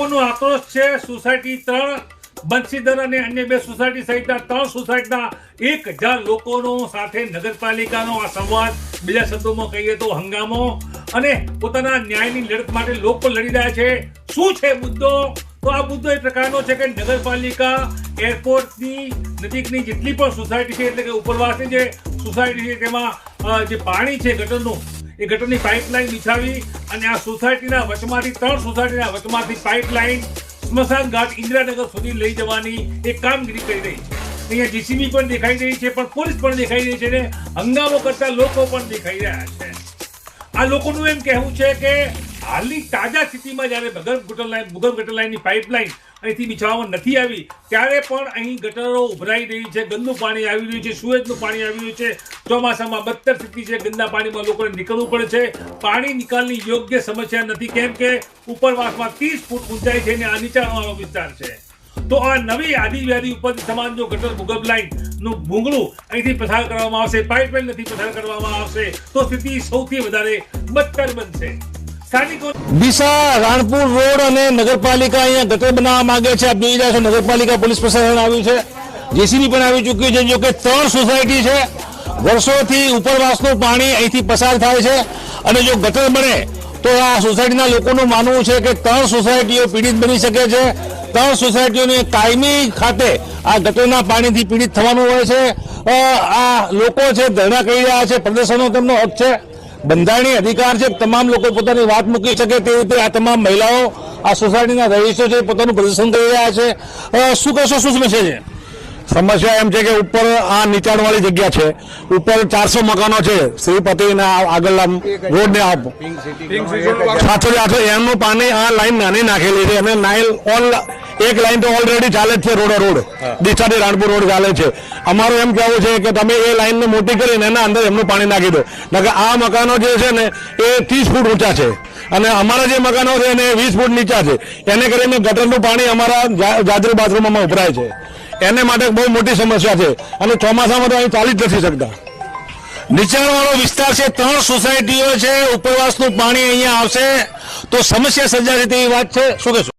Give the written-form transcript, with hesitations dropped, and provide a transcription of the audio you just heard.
લોકોનો આક્રોશ છે સોસાયટી 3 બંસીદર અને અન્ય 2 સોસાયટી સહિતના 3 સોસાયટીના 1000 લોકોનો સાથે નગરપાલિકાનો આ સંવાદ, બીજા શબ્દોમાં કહીએ તો હંગામો, અને પોતાના ન્યાયની લડત માટે લોકો લડી રહ્યા છે. શું છે મુદ્દો? તો આ મુદ્દો એ પ્રકારનો છે કે નગરપાલિકા એરપોર્ટની નજીકની જેટલી પણ સોસાયટી છે, એટલે કે ઉપરવાસની જે સોસાયટી છે તેમાં જે પાણી છે ગટરનું, એ ગટરની પાઇપલાઇન બિછાવી અને આ સોસાયટીના વચમાંથી 3 સોસાયટીના વચમાંથી પાઇપલાઇન સ્મશાન ઘાટ ઇન્દિરાનગર સુધી લઈ જવાની એક કામગીરી કરી રહી છે. અહીંયા જીસીબી પણ દેખાઈ રહી છે, પણ પોલીસ પણ દેખાઈ રહી છે ને હંગામો કરતા લોકો પણ દેખાઈ રહ્યા છે. આ લોકોનું એમ કહેવું છે કે હાલની તાજા સ્થિતિમાં જ્યારે ભૂગર્ભ ગટર લાઇનની પાઇપલાઇન અહીંથી બિછાવવામાં નથી આવી ત્યારે પણ અહીં ગટરો ઉભરાઈ રહી છે, ગંદુ પાણી આવી રહ્યું છે, સુએજનું પાણી આવી રહ્યું છે. ચોમાસામાં બદતર સ્થિતિ છે, ગંદા પાણીમાં લોકોને નીકળવું પડે છે. પાણી નિકાલની યોગ્ય સમસ્યા નથી, કેમ કે ઉપરવાસમાં 30 ફૂટ ઊંચાઈ છે અને આ નીચાણવાળો વિસ્તાર છે. તો આ નવી આદિવાદી ઉપજ સમાન જો ગટર ભૂગર્ભ લાઇન નું ભૂંગળું અહીંથી પસાર કરવામાં આવશે, પાઇપલાઇન નથી પસાર કરવામાં આવશે, તો સ્થિતિ સૌથી વધારે બદતર બનશે. ડીસા રાણપુર રોડ અને નગરપાલિકા અહીંયા ગટર બનાવવા માંગે છે. આપ જોઈ રહ્યા છો નગરપાલિકા પોલીસ પ્રશાસન આવ્યું છે, જેસીબી પણ આવી ચૂક્યું છે. જો કે 3 સોસાયટી છે, વર્ષોથી ઉપરવાસનું પાણી અહીંથી પસાર થાય છે અને જો ગટર બને તો આ સોસાયટીના લોકોનું માનવું છે કે 3 સોસાયટીઓ પીડિત બની શકે છે. 3 સોસાયટીઓને કાયમી ખાતે આ ગટરના પાણીથી પીડિત થવાનું હોય છે. આ લોકો છે ધરણા કરી રહ્યા છે, પ્રદર્શનનો તેમનો હક છે, બંધારણીય અધિકાર છે. તમામ લોકો પોતાની વાત મૂકી શકે તે રીતે આ તમામ મહિલાઓ આ સોસાયટીના રહીશો છે પોતાનું પ્રદર્શન કરી રહ્યા છે. શું કહેશો, શું સમસ્યા છે? સમસ્યા એમ છે કે ઉપર આ નીચાણવાળી જગ્યા છે, ઉપર 400 મકાનો છે, શ્રીપતિના આગળના રોડને સાથે એમનું પાણી આ લાઈન નાની નાખેલી છે અને એક લાઈન તો ઓલરેડી ચાલે જ છે. રોડ ડીસાથી રાણપુર રોડ ચાલે છે. અમારું એમ કહેવું છે કે તમે એ લાઈનને મોટી કરીને એના અંદર એમનું પાણી નાખી દો. નકર આ મકાનો જે છે ને એ 30 ફૂટ ઊંચા છે અને અમારા જે મકાનો છે એને 20 ફૂટ નીચા છે. એને કરીને ગટરનું પાણી અમારા જાજરી બાથરૂમમાં ઉભરાય છે. એને માટે બહુ મોટી સમસ્યા છે અને ચોમાસામાં તો અહીં ચાલી જ નથી શકતા. નીચાણવાળો વિસ્તાર છે, 3 સોસાયટીઓ છે, ઉપરવાસનું પાણી અહીંયા આવશે તો સમસ્યા સર્જાશે તેવી વાત છે. શું કહેશો?